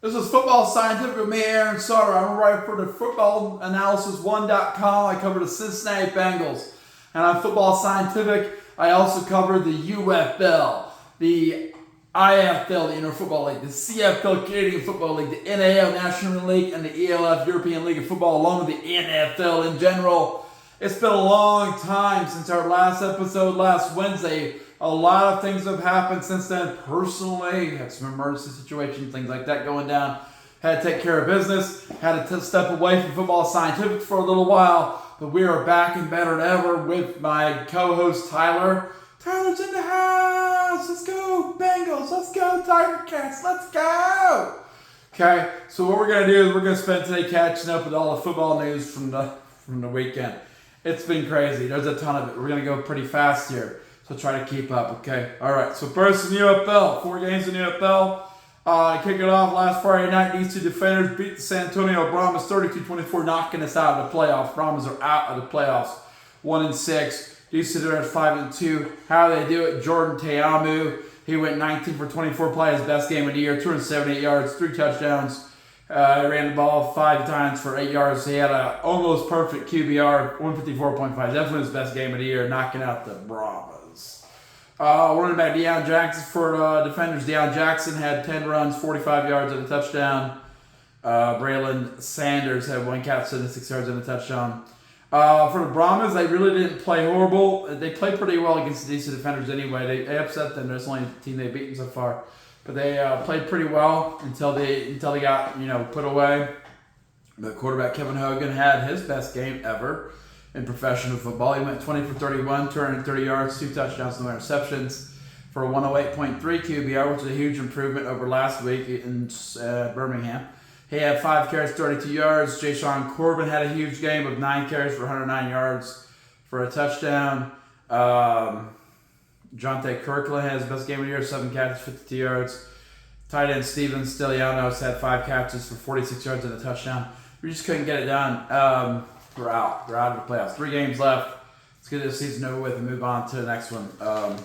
This is Football Scientific with me, Aaron Sutter. I'm a writer for the footballanalysis1.com. I cover the Cincinnati Bengals. And on Football Scientific, I also cover the UFL, the IFL, the Inter Football League, the CFL, Canadian Football League, the NAL, National League, and the ELF, European League of Football, along with the NFL in general. It's been a long time since our last episode last Wednesday. A lot of things have happened since then. Personally, had some emergency situations, things like that going down. Had to take care of business. Had to step away from Football Scientific for a little while. But we are back and better than ever with my co-host Tyler. Tyler's in the house. Let's go Bengals. Let's go Tiger Cats. Let's go. Okay, so what we're going to do is we're going to spend today catching up with all the football news from the weekend. It's been crazy. There's a ton of it. We're going to go pretty fast here. So try to keep up, okay? All right, so first in the UFL, 4 games in the UFL. Kick it off last Friday night. These two defenders beat the San Antonio Brahmas 32-24, knocking us out of the playoffs. Brahmas are out of the playoffs, 1-6. These two defenders 5-2. How do they do it? Jordan Teamu, he went 19 for 24, played his best game of the year, 278 yards, 3 touchdowns. He ran the ball 5 times for 8 yards. He had an almost perfect QBR, 154.5. Definitely his best game of the year, knocking out the Brahmas. Running back Deion Jackson for defenders. Deion Jackson had 10 runs, 45 yards and a touchdown. Braylon Sanders had 1 catch, 76 yards and a touchdown. For the Brahmas, they really didn't play horrible. They played pretty well against the decent defenders anyway. They upset them. That's the only team they've beaten so far. But they played pretty well until they got put away. The quarterback Kevin Hogan had his best game ever in professional football. He went 20 for 31, 230 yards, 2 touchdowns, no interceptions for a 108.3 QBR, which is a huge improvement over last week in Birmingham. He had 5 carries, 32 yards. Jashawn Corbin had a huge game of 9 carries for 109 yards for a touchdown. Jonte Kirkland had his best game of the year, 7 catches, 52 yards. Tight end Steven Stilianos had 5 catches for 46 yards and a touchdown. We just couldn't get it done. We're out. We're out of the playoffs. 3 games left. Let's get this season over with and move on to the next one.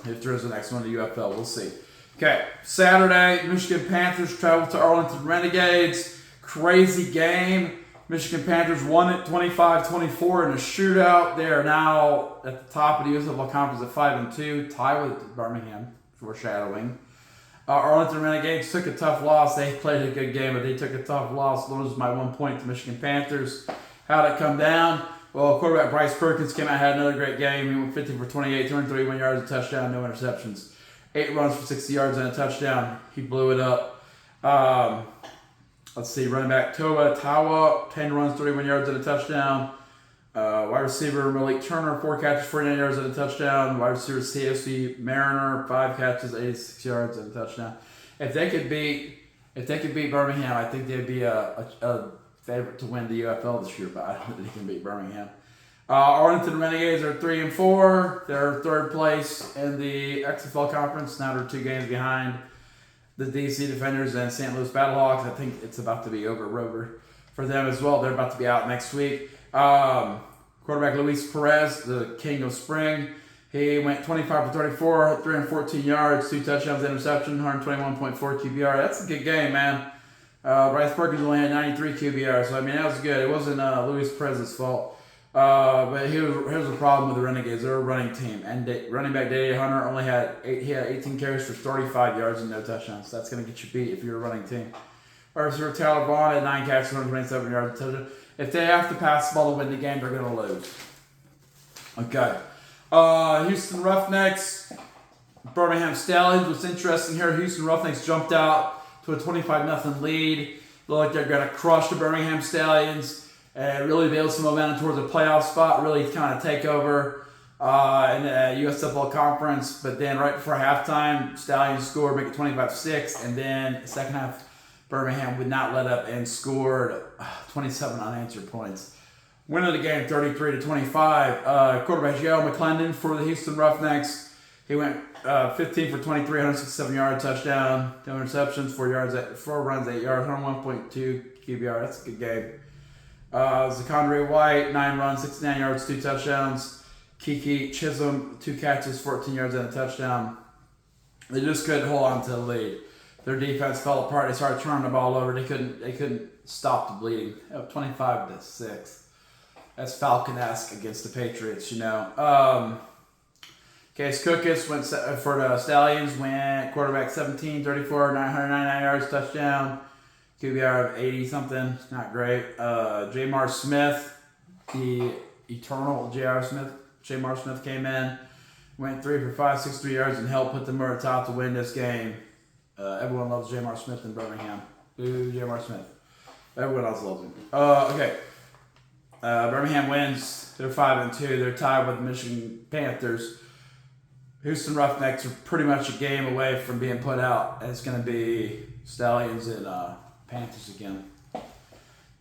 If there is a next one, the UFL, we'll see. Okay, Saturday, Michigan Panthers travel to Arlington Renegades. Crazy game. Michigan Panthers won it 25-24 in a shootout. They are now at the top of the UFL conference at 5-2, tied with Birmingham, foreshadowing. Arlington Renegades took a tough loss. They played a good game, but they took a tough loss. Loses by 1 point to Michigan Panthers. How'd it come down? Well, quarterback Bryce Perkins came out, had another great game. He went 50 for 28, 231 yards, a touchdown, no interceptions. 8 runs for 60 yards and a touchdown. He blew it up. Let's see, running back Tawa, 10 runs, 31 yards and a touchdown. Wide receiver Malik Turner, 4 catches, 49 yards and a touchdown. Wide receiver CFC Mariner, 5 catches, 86 yards and a touchdown. If they could beat Birmingham, I think they'd be a favorite to win the UFL this year, but I don't think they can beat Birmingham. Arlington Renegades are 3-4. They're 3rd place in the XFL conference. Now they're 2 games behind the DC Defenders and St. Louis Battlehawks. I think it's about to be over for them as well. They're about to be out next week. Quarterback Luis Perez, the king of spring. He went 25 for 34, 314 yards, 2 touchdowns, interception, 121.4 QBR. That's a good game, man. Bryce Perkins only had 93 QBR, so that was good. It wasn't Luis Perez's fault. But here's the problem with the Renegades. They're a running team, and running back Dave Hunter only had 18 carries for 35 yards and no touchdowns. That's going to get you beat if you're a running team. Receiver Tyler Vaughn had 9 catches, 127 yards and touchdown. If they have to pass the ball to win the game, they're going to lose. Okay. Houston Roughnecks, Birmingham Stallions. What's interesting here, Houston Roughnecks jumped out to a 25-0 lead. Look like they're going to crush the Birmingham Stallions and really build some momentum towards a playoff spot, really kind of take over in the USFL conference. But then right before halftime, Stallions scored, make it 25-6, and then the second half, Birmingham would not let up and scored 27 unanswered points. Winning the game 33-25. Quarterback Joe McClendon for the Houston Roughnecks. He went 15 for 23, 167 yard touchdown, no interceptions, 4 runs, 8 yards, 101.2 QBR. That's a good game. Zakondre White, 9 runs, 69 yards, 2 touchdowns. Kiki Chisholm, 2 catches, 14 yards and a touchdown. They just couldn't hold on to the lead. Their defense fell apart. They started turning the ball over. They couldn't stop the bleeding. 25-6. That's Falcon-esque against the Patriots, you know. Case Cookus went for the Stallions. Went quarterback 17, 34, 999 yards, touchdown. QBR of 80 something. Not great. Jamar Smith, the eternal Jamar Smith came in. Went 3 for 5, 63 yards, and helped put them over the top to win this game. Everyone loves Jamar Smith in Birmingham. Ooh, Jamar Smith. Everyone else loves him. Okay. Birmingham wins. They're 5-2. They're tied with the Michigan Panthers. Houston Roughnecks are pretty much a game away from being put out. And it's going to be Stallions and Panthers again.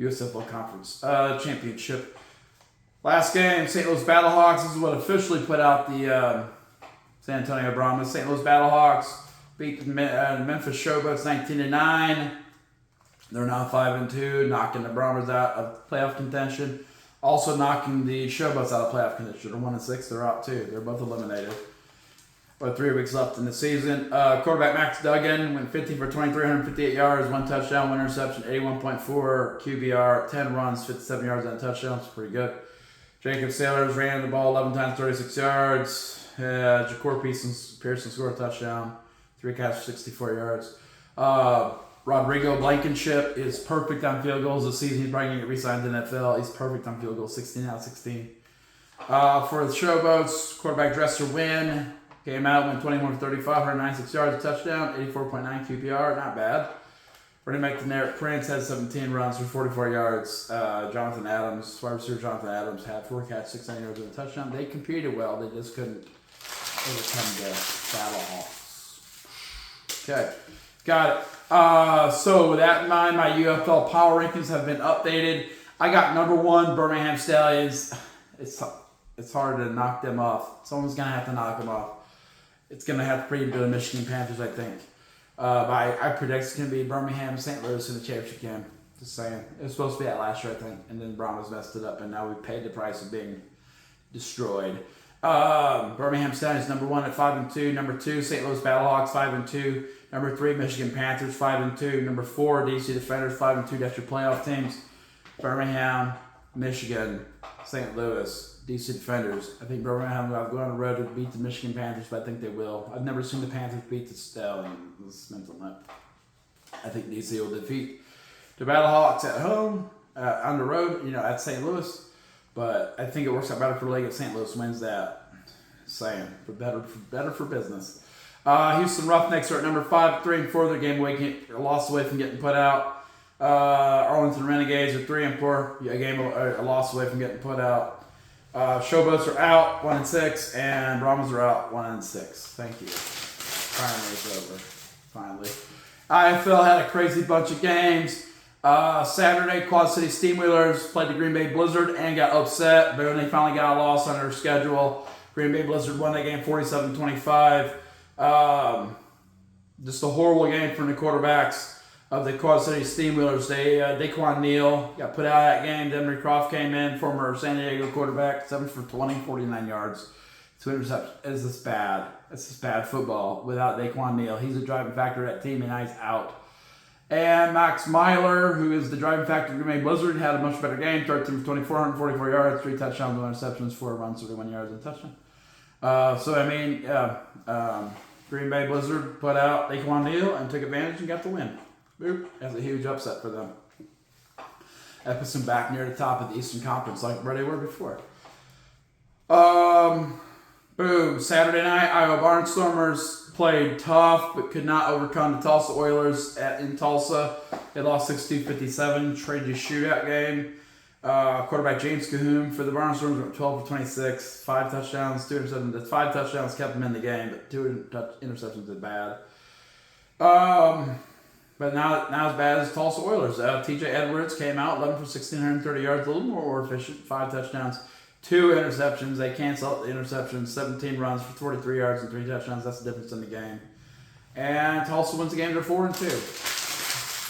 UFL Conference Championship. Last game, St. Louis Battlehawks. This is what officially put out the San Antonio Brahmas. St. Louis Battlehawks beat the Memphis Showboats 19-9. They're now 5-2, knocking the Brahmas out of playoff contention. Also knocking the Showboats out of playoff contention. They're 1-6. They're out too. They're both eliminated. But 3 weeks left in the season. Quarterback Max Duggan went 50 for 23, 158 yards, 1 touchdown, 1 interception, 81.4 QBR, 10 runs, 57 yards and a touchdown. It's pretty good. Jacob Sailors ran the ball 11 times, 36 yards. Ja'Cory Pearson scored a touchdown. 3 catches, 64 yards. Rodrigo Blankenship is perfect on field goals this season. He's probably going to get re-signed in the NFL. He's perfect on field goals, 16 out of 16. For the Showboats, quarterback Dresser Wynn came out, went 21 for 35, 196 yards, a touchdown, 84.9 QPR, not bad. Running back Deneric Prince had 17 runs for 44 yards. Jonathan Adams, wide receiver Jonathan Adams, had 4 catches, 69 yards, and a touchdown. They competed well. They just couldn't overcome the Battlehawks. Okay, got it. So with that in mind, my UFL power rankings have been updated. I got number 1, Birmingham Stallions. It's hard to knock them off. Someone's going to have to knock them off. It's going to have to be the Michigan Panthers, I think. But I predict it's going to be Birmingham, St. Louis in the championship game. Just saying. It was supposed to be that last year, I think. And then Brahmas messed it up, and now we paid the price of being destroyed. Birmingham Stallions number 1 at 5-2. Number 2, St. Louis Battlehawks 5-2. Number 3, Michigan Panthers 5-2. Number 4, DC Defenders 5-2. That's your playoff teams. Birmingham, Michigan, St. Louis, DC Defenders. I think Birmingham will go on the road to beat the Michigan Panthers, but I think they will. I've never seen the Panthers beat the Stallions. This mental note. I think DC will defeat the Battlehawks at home, on the road, at St. Louis. But I think it works out better for the league if St. Louis wins that. Saying, better for business. Houston Roughnecks are at number 5, 3-4. Their game away, a loss away from getting put out. Arlington Renegades are 3-4. A loss away from getting put out. Showboats are out 1-6, and Brahmas are out 1-6. Thank you. Finally, it's over. Finally. IFL had a crazy bunch of games. Saturday, Quad City Steamwheelers played the Green Bay Blizzard and got upset. But when they finally got a loss on their schedule, Green Bay Blizzard won that game 47-25. Just a horrible game from the quarterbacks of the Quad City Steamwheelers. Daquan Neal got put out of that game. Demery Croft came in, former San Diego quarterback, 7 for 20, 49 yards, 2 interceptions. It's just bad. It's just bad football without Daquan Neal. He's a driving factor of that team, and now he's out. And Max Myler, who is the driving factor of Green Bay Blizzard, had a much better game. 13 for 24, 144 yards, 3 touchdowns, 1 interceptions, 4 runs, 31 yards, and a touchdown. Green Bay Blizzard put out Daquan Neal and took advantage and got the win. Boop. That's a huge upset for them. That puts them back near the top of the Eastern Conference like where they were before. Boom. Saturday night, Iowa Barnstormers played tough but could not overcome the Tulsa Oilers in Tulsa. They lost 62-57, traded a shootout game. Quarterback James Cahoon for the Barnstormers went 12 for 26, 5 touchdowns, 2 interceptions. The 5 touchdowns kept them in the game, but 2 interceptions did bad. But not as bad as Tulsa Oilers. TJ Edwards came out 11 for 1,630 yards, a little more efficient, 5 touchdowns, 2 interceptions. They canceled the interceptions, 17 runs for 43 yards and 3 touchdowns. That's the difference in the game. And Tulsa wins the game. They're 4-2.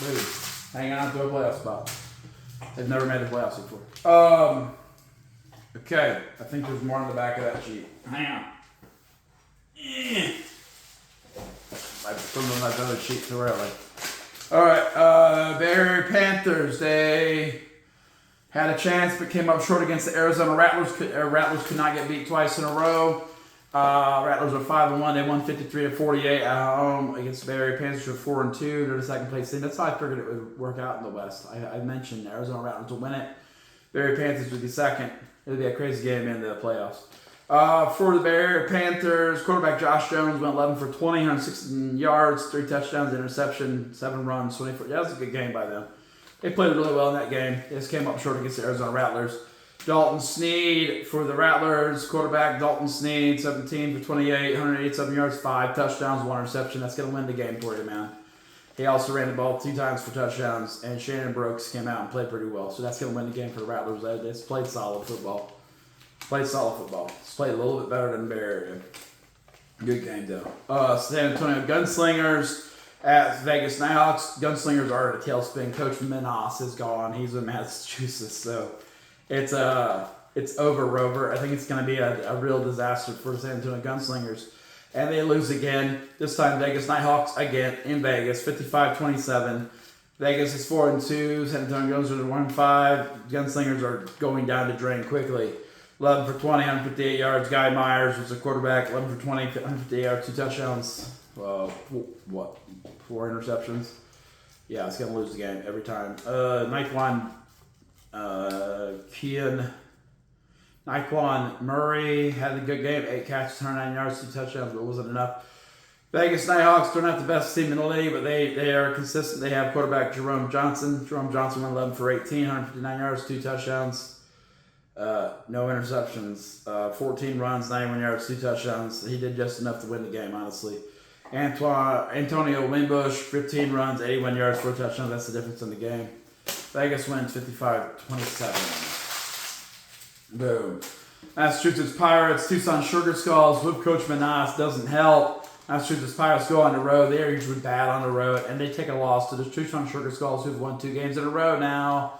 Boom. Hanging on to a playoff spot. They've never made the playoffs before. Okay. I think there's more on the back of that sheet. Hang on. I put them on my other sheet too early. All right, Bay Area Panthers. They had a chance but came up short against the Arizona Rattlers. Rattlers could not get beat twice in a row. Rattlers are 5-1. They won 53-48 at home against the Bay Area Panthers. Were 4-2. They're the second place team. That's how I figured it would work out in the West. I mentioned Arizona Rattlers will win it. Bay Area Panthers would be second. It would be a crazy game in the playoffs. For the Bay Area Panthers, quarterback Josh Jones went 11 for 20, 116 yards, 3 touchdowns, interception, 7 runs, 24. Yeah, that was a good game by them. They played really well in that game. They just came up short against the Arizona Rattlers. Dalton Sneed for the Rattlers, quarterback Dalton Sneed, 17 for 28, 187 yards, 5 touchdowns, 1 interception. That's going to win the game for you, man. He also ran the ball 2 times for touchdowns, and Shannon Brooks came out and played pretty well. So that's going to win the game for the Rattlers. They just played solid football. Just played a little bit better than Bay Area. Good game, though. San Antonio Gunslingers at Vegas Nighthawks. Gunslingers are at a tailspin. Coach Menas is gone. He's in Massachusetts, so it's over, Rover. I think it's going to be a real disaster for the San Antonio Gunslingers. And they lose again. This time, Vegas Nighthawks again in Vegas, 55-27. Vegas is 4-2. San Antonio Guns are 1-5. Gunslingers are going down the drain quickly. 11 for 20, 158 yards. Guy Myers was the quarterback. 11 for 20, 158 yards, 2 touchdowns. 4 interceptions? Yeah, it's going to lose the game every time. Naquan Murray had a good game. 8 catches, 109 yards, 2 touchdowns, but it wasn't enough. Vegas Nighthawks, they're not the best team in the league, but they are consistent. They have quarterback Jerome Johnson. Jerome Johnson went 11 for 18, 159 yards, 2 touchdowns. No interceptions, 14 runs, 91 yards, 2 touchdowns. He did just enough to win the game, honestly. Antonio Wimbush, 15 runs, 81 yards, 4 touchdowns. That's the difference in the game. Vegas wins 55-27. Boom. Massachusetts Pirates, Tucson Sugar Skulls with Coach Menas doesn't help. Massachusetts Pirates go on the road. They are usually bad on the road, and they take a loss to the Tucson Sugar Skulls, who've won 2 games in a row now.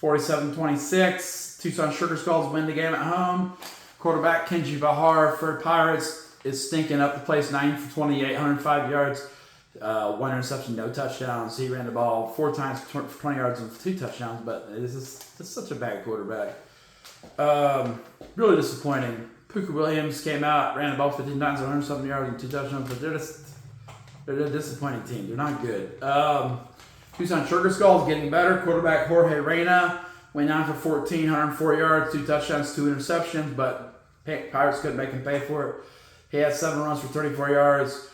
47-26. Tucson Sugar Skulls win the game at home. Quarterback Kenji Bahar for Pirates is stinking up the place. 9 for 28, 105 yards, 1 interception, no touchdowns. He ran the ball 4 times for 20 yards and 2 touchdowns, but this is such a bad quarterback. Really disappointing. Puka Williams came out, ran the ball 15 times, 107 yards and 2 touchdowns, but they're a disappointing team. They're not good. Tucson Sugar Skulls getting better. Quarterback Jorge Reyna went 9 for 14, 104 yards, 2 touchdowns, 2 interceptions, but Pirates couldn't make him pay for it. He had 7 runs for 34 yards.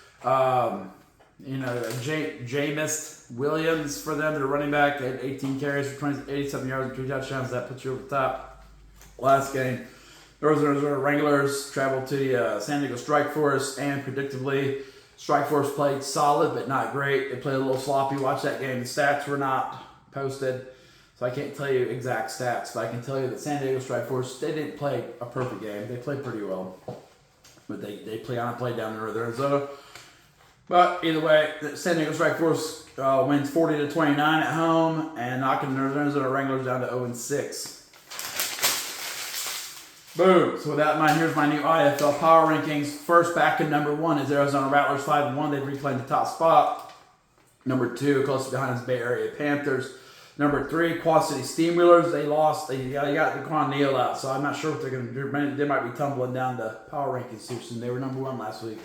Jameis Williams for them, their running back, had 18 carries for 87 yards and 3 touchdowns. That puts you over the top. Last game, the Arizona Wranglers traveled to the San Diego Strike Force, and predictably, Strike Force played solid, but not great. They played a little sloppy. Watch that game. The stats were not posted, so I can't tell you exact stats, but I can tell you that San Diego Strike Force, they didn't play a perfect game. They played pretty well, but they play down in Northern Arizona. But either way, the San Diego Strike Force wins 40-29 at home, and knocking the Northern Arizona Wranglers down to 0-6. Boom. So with that in mind, here's my new IFL power rankings. First, back in number 1 is Arizona Rattlers, 5-1. They've reclaimed the top spot. Number 2, close behind is Bay Area Panthers. Number 3, Quad City Steamwheelers. They lost. They got the Quan Neal out, so I'm not sure what they're going to do. They might be tumbling down the power rankings too soon. They were number 1 last week.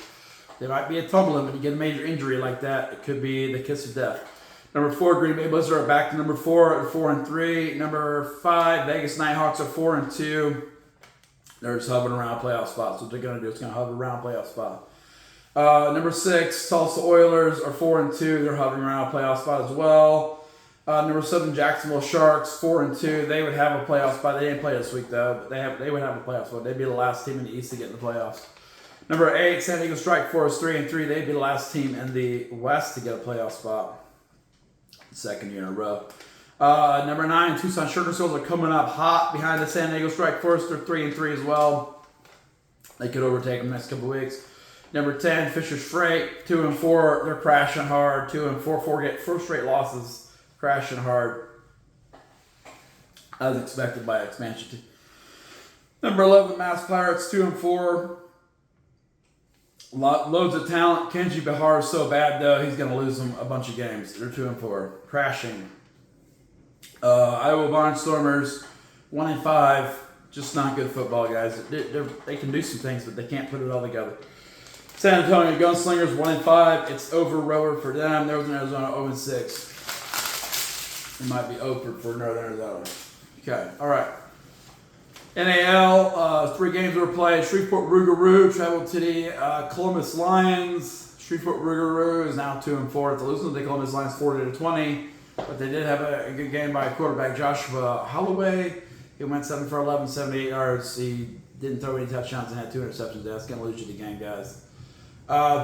They might be a tumbling, but you get a major injury like that, it could be the kiss of death. Number 4, Green Bay Blizzard are back to number 4 at 4-3. Number 5, Vegas Nighthawks are 4-2. They're just hovering around a playoff spot. So what they're going to do is going to hover around a playoff spot. Number 6, Tulsa Oilers are 4-2. They're hovering around a playoff spot as well. Number 7, Jacksonville Sharks, 4-2. They would have a playoff spot. They didn't play this week though, but they would have a playoff spot. They'd be the last team in the East to get in the playoffs. Number 8, San Diego Strike Force, 3-3. They'd be the last team in the West to get a playoff spot. Second year in a row. Number 9, Tucson Sugar Skulls are coming up hot behind the San Diego Strike Force. They're 3-3 as well. They could overtake them next couple weeks. Number 10, Fisher's Freight, 2-4. They're crashing hard. 2-4. Get 4 straight losses, crashing hard, as expected by expansion team. Number 11, Mass Pirates, 2-4. Loads of talent. Kenji Bahar is so bad though, he's going to lose them a bunch of games. They're 2-4. Crashing. Iowa Barnstormers, 1-5. Just not good football, guys. They can do some things, but they can't put it all together. San Antonio Gunslingers, 1-5. It's over rower for them. Northern Arizona, 0-6. It might be over for Northern Arizona. Okay, all right. NAL, 3 games were played. Shreveport Rougarou traveled to the Columbus Lions. Shreveport Rougarou is now 2-4. It's losing to the Columbus Lions 40-20. But they did have a good game by quarterback Joshua Holloway. He went 7 for 11, 78 yards. He didn't throw any touchdowns and had 2 interceptions. That's going to lose you the game, guys.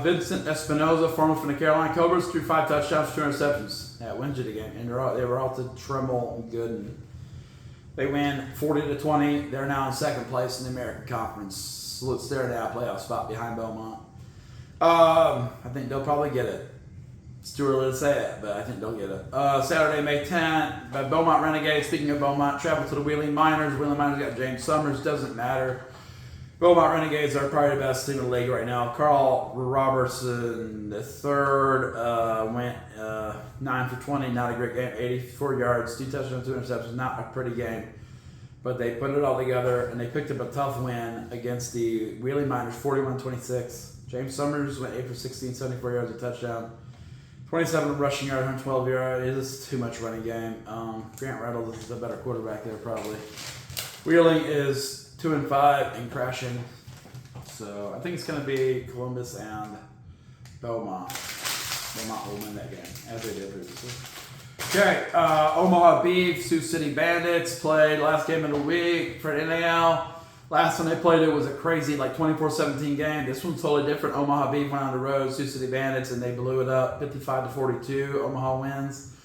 Vincent Espinoza, former from the Carolina Cobras, threw 5 touchdowns, 2 interceptions. Yeah, wins you the game. And they were all to Tremble and good. And they win 40-20. They're now in second place in the American Conference. So it's their now playoff spot behind Beaumont. I think they'll probably get it. It's too early to say it, but I think they'll get it. Saturday, May 10th, Beaumont Renegades, speaking of Beaumont, travel to the Wheeling Miners. Wheeling Miners got James Summers, doesn't matter. Beaumont Renegades are probably the best team in the league right now. Carl Robertson, the third, went 9 for 20, not a great game, 84 yards, 2 touchdowns, 2 interceptions, not a pretty game. But they put it all together, and they picked up a tough win against the Wheeling Miners, 41-26. James Summers went 8 for 16, 74 yards, a touchdown. 27 rushing yards, 112 yards. It is too much running game. Grant Reynolds is a better quarterback there, probably. Wheeling is 2-5 and crashing. So I think it's going to be Columbus and Beaumont. Beaumont will win that game, as they did previously. Okay, Omaha Beef, Sioux City Bandits played last game of the week for NAL. Last time they played, it was a crazy, 24-17 game. This one's totally different. Omaha Beef went on the road, Sioux City Bandits, and they blew it up, 55-42. Omaha wins.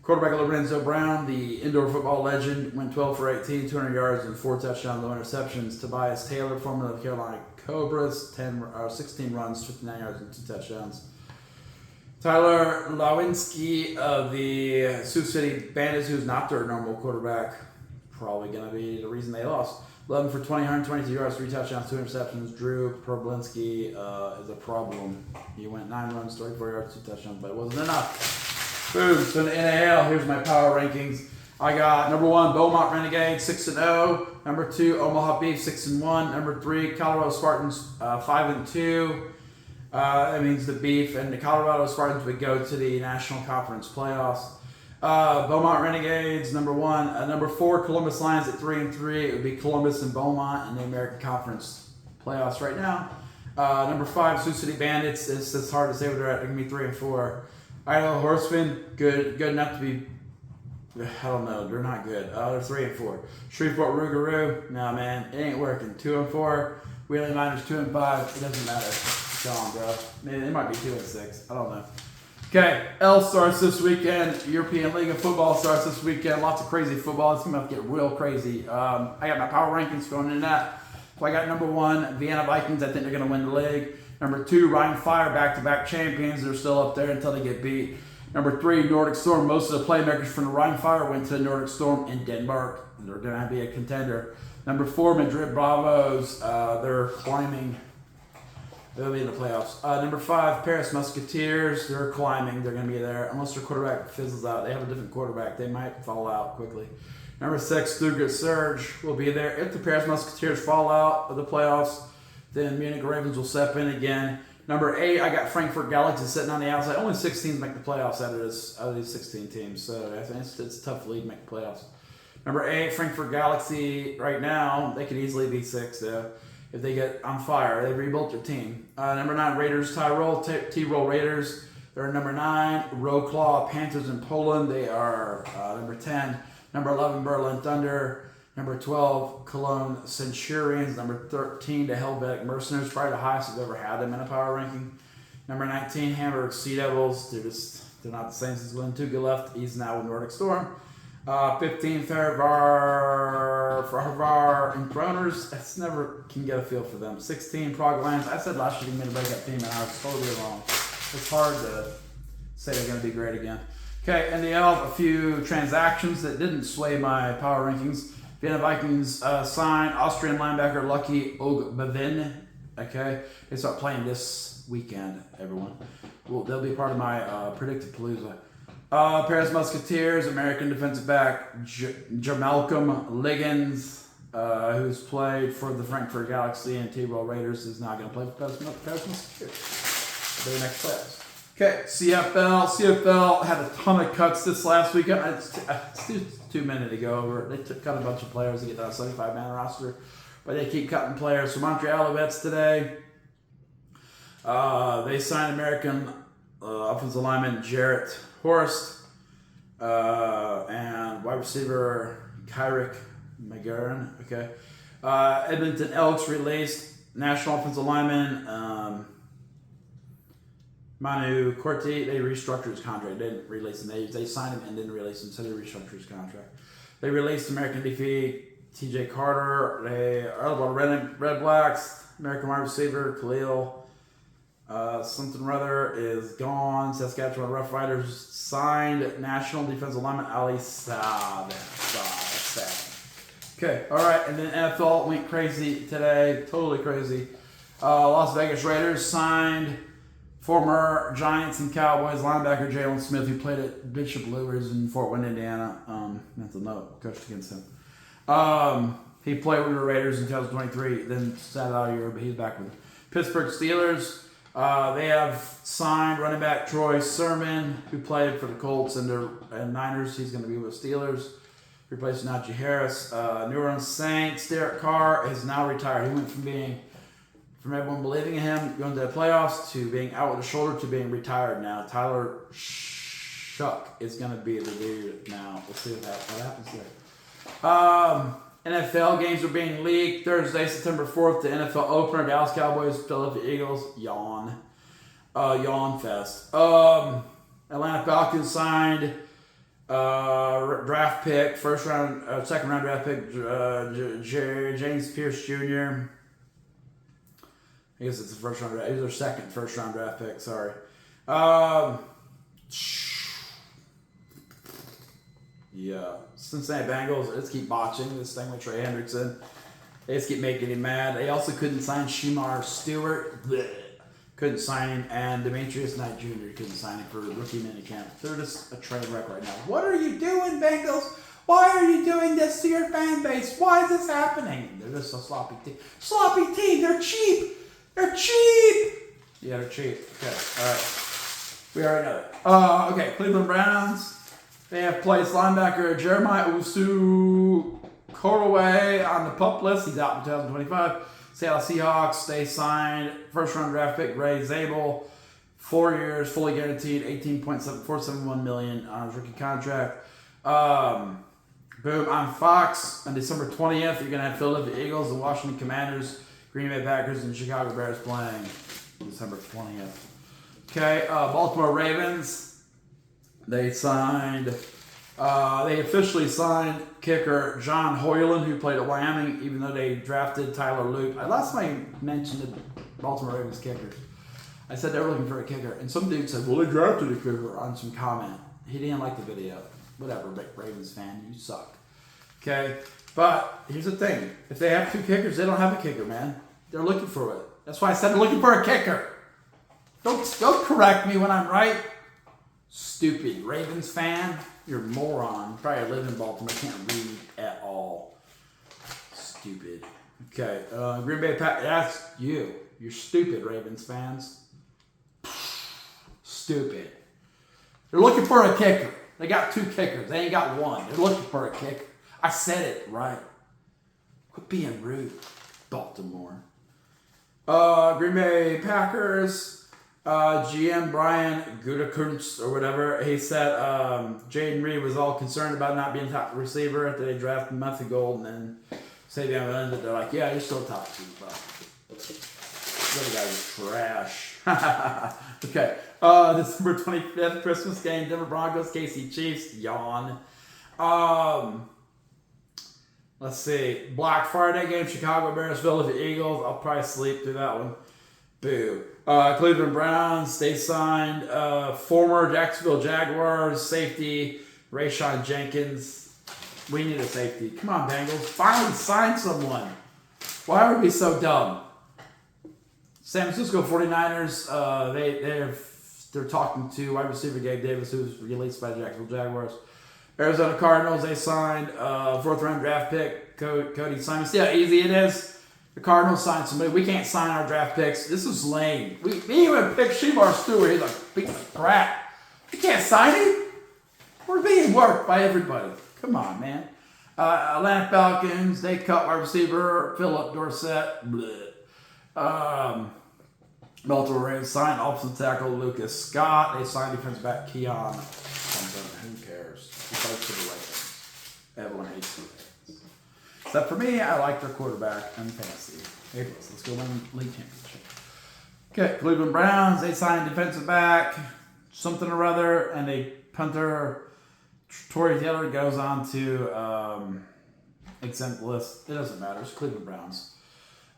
Quarterback Lorenzo Brown, the indoor football legend, went 12 for 18, 200 yards, and 4 touchdowns, no interceptions. Tobias Taylor, former of the Carolina Cobras, 16 runs, 59 yards, and 2 touchdowns. Tyler Lawinski of the Sioux City Bandits, who's not their normal quarterback, probably going to be the reason they lost. 11 for 20, 122 yards, 3 touchdowns, 2 interceptions. Drew Problinski is a problem. He went 9 runs, 34 yards, 2 touchdowns, but it wasn't enough. Boom. So in the NAL, here's my power rankings. I got number 1, Beaumont Renegades, 6-0. Number 2, Omaha Beef, 6-1. Number 3, Colorado Spartans, 5-2. That means the Beef and the Colorado Spartans would go to the National Conference playoffs. Beaumont Renegades, number 1. Number 4, Columbus Lions at 3-3. It would be Columbus and Beaumont in the American Conference playoffs right now. Number 5, Sioux City Bandits. It's hard to say where they're at. They're going to be 3-4. Idaho Horsemen, good enough to be. I don't know. They're not good. They're 3-4. Shreveport Rougarou, no man, it ain't working. 2-4. Wheeling Miners 2-5. It doesn't matter. It's gone, bro. Maybe they might be 2-6. I don't know. Okay, L starts this weekend. European League of Football starts this weekend. Lots of crazy football. It's going to get real crazy. I got my power rankings going in that. So I got number 1, Vienna Vikings. I think they're going to win the league. Number 2, Rhein Fire, back-to-back champions. They're still up there until they get beat. Number 3, Nordic Storm. Most of the playmakers from the Rhein Fire went to the Nordic Storm in Denmark. They're going to be a contender. Number 4, Madrid Bravos. They're climbing. They'll be in the playoffs. Number 5, Paris Musketeers. They're climbing. They're going to be there. Unless their quarterback fizzles out. They have a different quarterback. They might fall out quickly. Number 6, Stuttgart Surge will be there. If the Paris Musketeers fall out of the playoffs, then Munich Ravens will step in again. Number 8, I got Frankfurt Galaxy sitting on the outside. Only 6 teams make the playoffs out of these 16 teams. So I think it's a tough league to make the playoffs. Number 8, Frankfurt Galaxy right now, they could easily be 6 though. If they get on fire, they rebuilt their team. Number 9, Raiders Tyrol, T-Roll Raiders. They're number 9. Wrocław Panthers in Poland. They are number 10. Number 11, Berlin Thunder. Number 12, Cologne Centurions. Number 13, the Helvetic Mercenaries. Probably the highest I've ever had them in a power ranking. Number 19, Hamburg Sea Devils. They're not the same since Glenn Tuga left. He's now with Nordic Storm. 15, Farvar and Kroners. That's never can get a feel for them. 16, Prague Lions. I said last year they made a breakup team, and I was totally wrong. It's hard to say they're going to be great again. Okay, and they have a few transactions that didn't sway my power rankings. Vienna Vikings signed Austrian linebacker Lucky Ogbevin Okay, they start playing this weekend. Everyone, well, they'll be part of my predicted palooza. Paris Musketeers, American defensive back Jamalcolm Liggins, who's played for the Frankfurt Galaxy and T-Ball Raiders, is not going to play for Paris Musketeers. They're next players. Okay, CFL. CFL had a ton of cuts this last weekend. It's too many to go over. They cut a bunch of players to get that 75-man roster, but they keep cutting players. So Montreal Alouettes today, they signed American offensive lineman Jarrett Horst and wide receiver Kyrick McGarren. Okay, Edmonton Elks released national offensive lineman Manu Corti. They restructured his contract. They didn't release him. They signed him and didn't release him, so they restructured his contract. They released American defeat TJ Carter. They are about Red Blacks. American wide receiver Khalil something or other is gone. Saskatchewan Roughriders signed national defensive lineman Ali Saab. That's sad. Okay, all right, and then NFL went crazy today, totally crazy. Las Vegas Raiders signed former Giants and Cowboys linebacker Jalen Smith, who played at Bishop Lewis in Fort Wayne, Indiana. Mental note, coached against him. He played with the Raiders in 2023, then sat out a year, but he's back with them. Pittsburgh Steelers. They have signed running back Troy Sermon, who played for the Colts and Niners. He's going to be with Steelers, replacing Najee Harris. New Orleans Saints, Derek Carr is now retired. He went from everyone believing in him, going to the playoffs, to being out with a shoulder, to being retired now. Tyler Shuck is going to be the dude now. We'll see what happens there. NFL games are being leaked. Thursday, September 4th, the NFL opener, Dallas Cowboys, Philadelphia Eagles. Yawn. Yawn fest. Atlanta Falcons signed draft pick, second round draft pick, James Pierce Jr. I guess it's the first round draft. It was their second first round draft pick, sorry. Yeah. Cincinnati Bengals, let's keep botching this thing with Trey Hendrickson. They just keep making him mad. They also couldn't sign Shemar Stewart. Blech. Couldn't sign him. And Demetrius Knight Jr. couldn't sign him for rookie minicamp. They're just a train wreck right now. What are you doing, Bengals? Why are you doing this to your fan base? Why is this happening? They're just a sloppy team. Sloppy team. They're cheap. They're cheap. Yeah, they're cheap. Okay. All right. We already know that. Okay. Cleveland Browns. They have placed linebacker Jeremiah Usu-Koroway on the PUP list. He's out in 2025. Seattle Seahawks, they signed first-round draft pick Ray Zabel, 4 years, fully guaranteed, $18.471 million on his rookie contract. Boom. On Fox, on December 20th, you're going to have Philadelphia Eagles, the Washington Commanders, Green Bay Packers, and Chicago Bears playing December 20th. Okay, Baltimore Ravens. They officially signed kicker John Hoyland, who played at Wyoming, even though they drafted Tyler Luke. Last time I mentioned the Baltimore Ravens kickers, I said they were looking for a kicker, and some dude said, well, they drafted a kicker on some comment. He didn't like the video. Whatever, Ravens fan, you suck. Okay? But here's the thing. If they have two kickers, they don't have a kicker, man. They're looking for it. That's why I said they're looking for a kicker. Don't correct me when I'm right. Stupid Ravens fan, you're a moron. You probably live in Baltimore, can't read at all. Stupid. Okay, Green Bay Packers. That's you. You're stupid, Ravens fans. Stupid. They're looking for a kicker. They got two kickers. They ain't got one. They're looking for a kicker. I said it right. Quit being rude, Baltimore. Green Bay Packers. GM Brian Gutekunst or whatever, he said Jaden Reed was all concerned about not being top receiver after they drafted Matthew Gold, and then Savion Lenz, they're like, yeah, you're still top two, but the other guy was trash. Okay, December 25th, Christmas game, Denver Broncos, KC Chiefs, yawn. Let's see, Black Friday game, Chicago Bears, Philadelphia Eagles, I'll probably sleep through that one. Boo. Cleveland Browns, they signed former Jacksonville Jaguars safety Rayshawn Jenkins. We need a safety. Come on, Bengals. Finally sign someone. Why are we so dumb? San Francisco 49ers, they're talking to wide receiver Gabe Davis, who's released by the Jacksonville Jaguars. Arizona Cardinals, they signed 4th round draft pick, Cody Simon. See how easy it is? The Cardinals signed somebody. We can't sign our draft picks. This is lame. We even picked Shemar Stewart. He's like piece of crap. We can't sign him. We're being worked by everybody. Come on, man. Atlanta Falcons, they cut wide receiver Philip Dorsett. Baltimore Ravens signed offensive tackle Lucas Scott. They signed defensive back Keon. Who cares? He plays for the Ravens. Everyone hates the Ravens. Except for me, I like their quarterback and fantasy. Hey, let's go win the league championship. Okay, Cleveland Browns, they signed defensive back, something or other, and a punter, Torrey Taylor, goes on to exempt list. It doesn't matter. It's Cleveland Browns.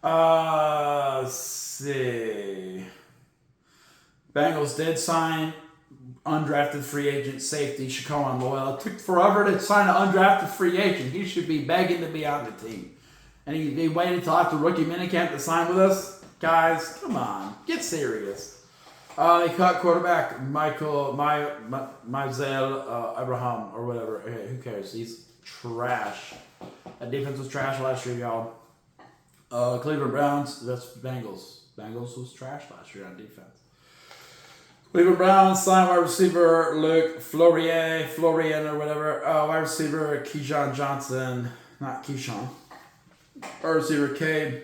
Let's see. Bengals did sign undrafted free agent safety Shaquan Loyal. It took forever to sign an undrafted free agent. He should be begging to be on the team. And he waited till after rookie minicamp to sign with us. Guys, come on. Get serious. They cut quarterback Michael Myzel Abraham or whatever. Okay, who cares? He's trash. That defense was trash last year, y'all. Cleveland Browns, that's Bengals. Bengals was trash last year on defense. Cleveland Browns signed wide receiver Luke Florian or whatever. Wide receiver Keyshawn Johnson, not Keyshawn. Wide receiver Cade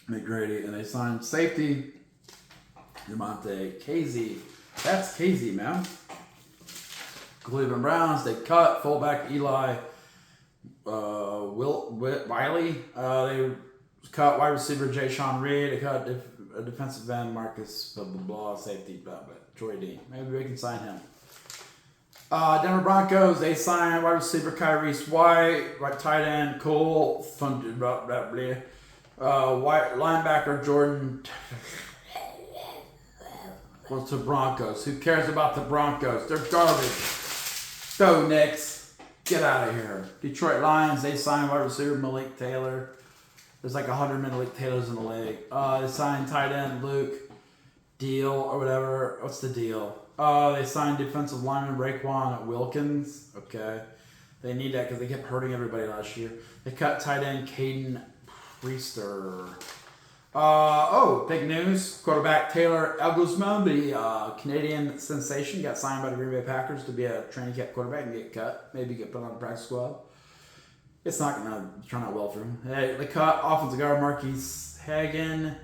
McGrady, and they signed safety Demonte Casey. That's Casey, man. Cleveland Browns, they cut fullback Eli Wiley. They cut wide receiver Jay Sean Reed. They cut defensive end Marcus blah blah blah, safety blah blah. Troy Dean. Maybe we can sign him. Denver Broncos, they signed wide receiver Kyrese White, right tight end Cole funded white linebacker Jordan. What's the Broncos? Who cares about the Broncos? They're garbage. Go Knicks. Get out of here. Detroit Lions, they signed wide receiver Malik Taylor. There's like 100 Malik Taylors in the league. They signed tight end Luke Deal or whatever. What's the deal? They signed defensive lineman Raekwon Wilkins. Okay. They need that because they kept hurting everybody last year. They cut tight end Caden Priester. Big news. Quarterback Taylor Elgusman, the Canadian sensation, got signed by the Green Bay Packers to be a training camp quarterback and get cut. Maybe get put on the practice squad. It's not going to turn out well for him. They cut offensive guard Marquise Hagan.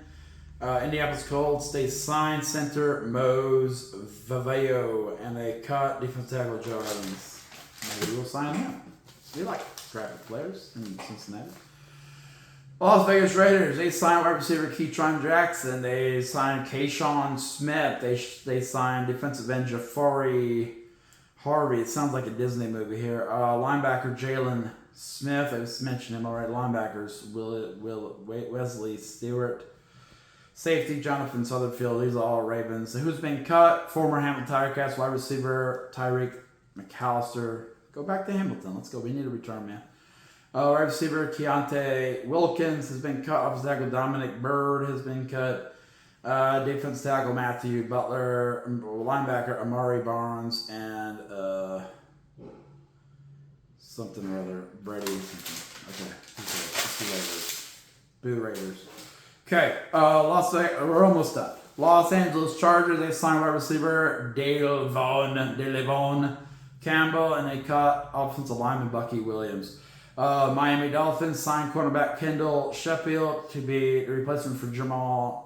Indianapolis Colts, they signed center Mose Vaveo, and they cut defensive tackle Joe Evans. Maybe we'll sign him. We like crappy players in Cincinnati. Las Vegas Raiders, they signed wide receiver Keytron Jackson. They signed Kayshawn Smith. They signed defensive end Jafari Harvey. It sounds like a Disney movie here. Linebacker Jalen Smith. I just mentioned him already. Linebackers Wesley Stewart. Safety Jonathan Sutherfield. These are all Ravens. Who's been cut? Former Hamilton Tigercats wide receiver Tyreek McAllister. Go back to Hamilton. Let's go. We need a return man. Wide receiver Keontae Wilkins has been cut. Offensive tackle Dominic Bird has been cut. Defensive tackle Matthew Butler. Linebacker Amari Barnes. And something or other. Brady something. Okay. Let's see Raiders. Boo Raiders. Okay. We're almost done. Los Angeles Chargers, they signed wide receiver Delevon Campbell, and they cut offensive lineman Bucky Williams. Miami Dolphins signed cornerback Kendall Sheffield to be the replacement for Jalen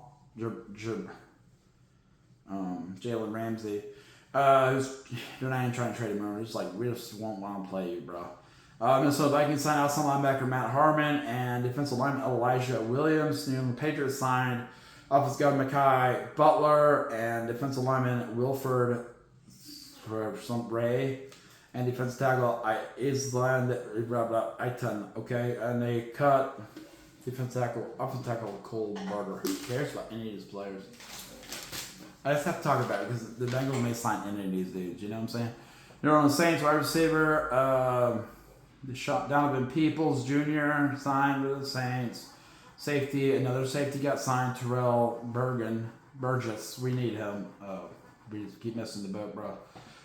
Ramsey. They're not even trying to trade him over. Just like, we just won't want to play you, bro. Minnesota Vikings signed outside linebacker Matt Harmon and defensive lineman Elijah Williams. New England Patriots signed offensive guard Mekhi Butler and defensive lineman Wilford Ray. And defensive tackle Island Iton, okay? And they cut offensive tackle Cole Barter. Who cares about any of these players? I just have to talk about it because the Bengals may sign any of these dudes, you know what I'm saying? New Orleans Saints wide receiver, Donovan Peoples Jr. signed with the Saints. Safety, another safety got signed, Terrell Burgess. We need him. We just keep missing the boat, bro.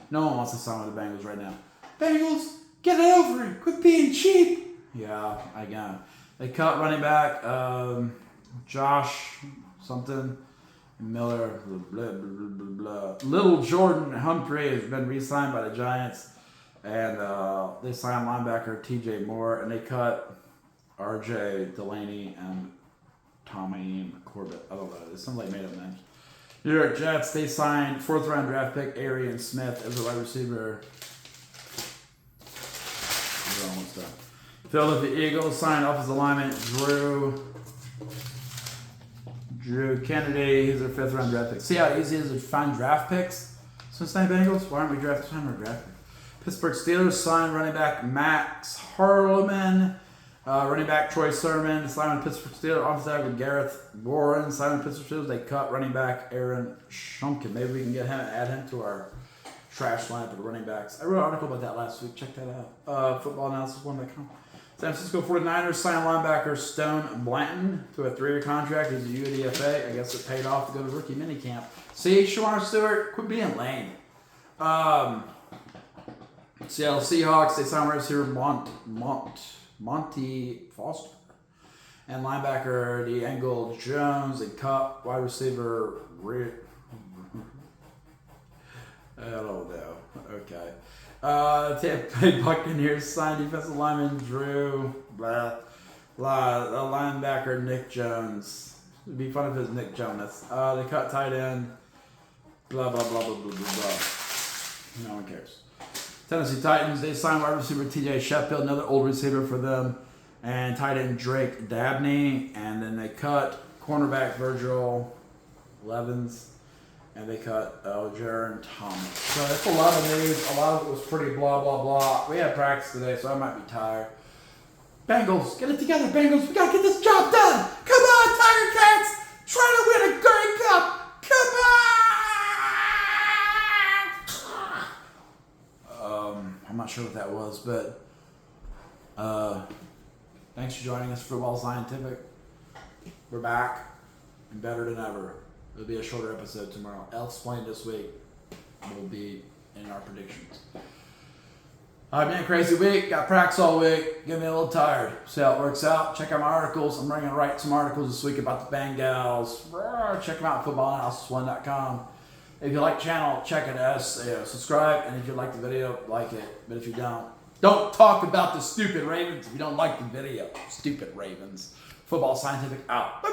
No one wants to sign with the Bengals right now. Bengals, get it over it. Quit being cheap. Yeah, I got it. They cut running back Josh something Miller. Blah, blah, blah, blah. Little Jordan Humphrey has been re-signed by the Giants, and they signed linebacker T.J. Moore, and they cut R.J. Delaney and Tommy Corbett. I don't know. It sounds like made-up names. New York Jets, they signed 4th round draft pick Arian Smith as a wide receiver. We're almost done. Philadelphia Eagles signed offensive lineman Drew Kennedy. He's their 5th round draft pick. See how easy it is to find draft picks? Cincinnati Bengals? Why aren't we drafting our draft pick? Pittsburgh Steelers signed running back Max Harleman. Running back Troy Sermon, Simon Pittsburgh Steelers, offensive tackle Gareth Warren, Simon Pittsburgh Steelers. They cut running back Aaron Shumkin. Maybe we can get him, add him to our trash lineup of running backs. I wrote an article about that last week. Check that out. Footballanalysis1.com. San Francisco 49ers signed linebacker Stone Blanton to a 3-year contract. He's a UDFA. I guess it paid off to go to rookie minicamp. See, Shamar Stewart, quit being lame. Seattle Seahawks, they signed wide receiver Monty Foster and linebacker DeAngelo Jones and cut wide receiver I don't know. Okay. Tampa Bay Buccaneers signed defensive lineman Drew linebacker Nick Jones. It'd be fun if it was Nick Jonas. They cut tight end blah blah blah blah blah blah blah. No one cares. Tennessee Titans, they signed wide receiver T.J. Sheffield, another old receiver for them, and tight end Drake Dabney, and then they cut cornerback Virgil Levens, and they cut Jaron Thomas. So that's a lot of news. A lot of it was pretty blah, blah, blah. We had practice today, so I might be tired. Bengals, get it together, Bengals. We got to get this job done. Come on, Tiger Cats. Try to win a Grey Cup. Come on. I'm not sure what that was, but thanks for joining us for Football Scientific. We're back and better than ever. It'll be a shorter episode tomorrow. I'll explain this week. Will be in our predictions. I've been a crazy week. Got practice all week. Getting me a little tired. See how it works out. Check out my articles. I'm going to write some articles this week about the Bengals. Check them out at footballanalysis1.com. If you like the channel, check it out. Subscribe, and if you like the video, like it. But if you don't talk about the stupid Ravens if you don't like the video. Stupid Ravens. Football Scientific out.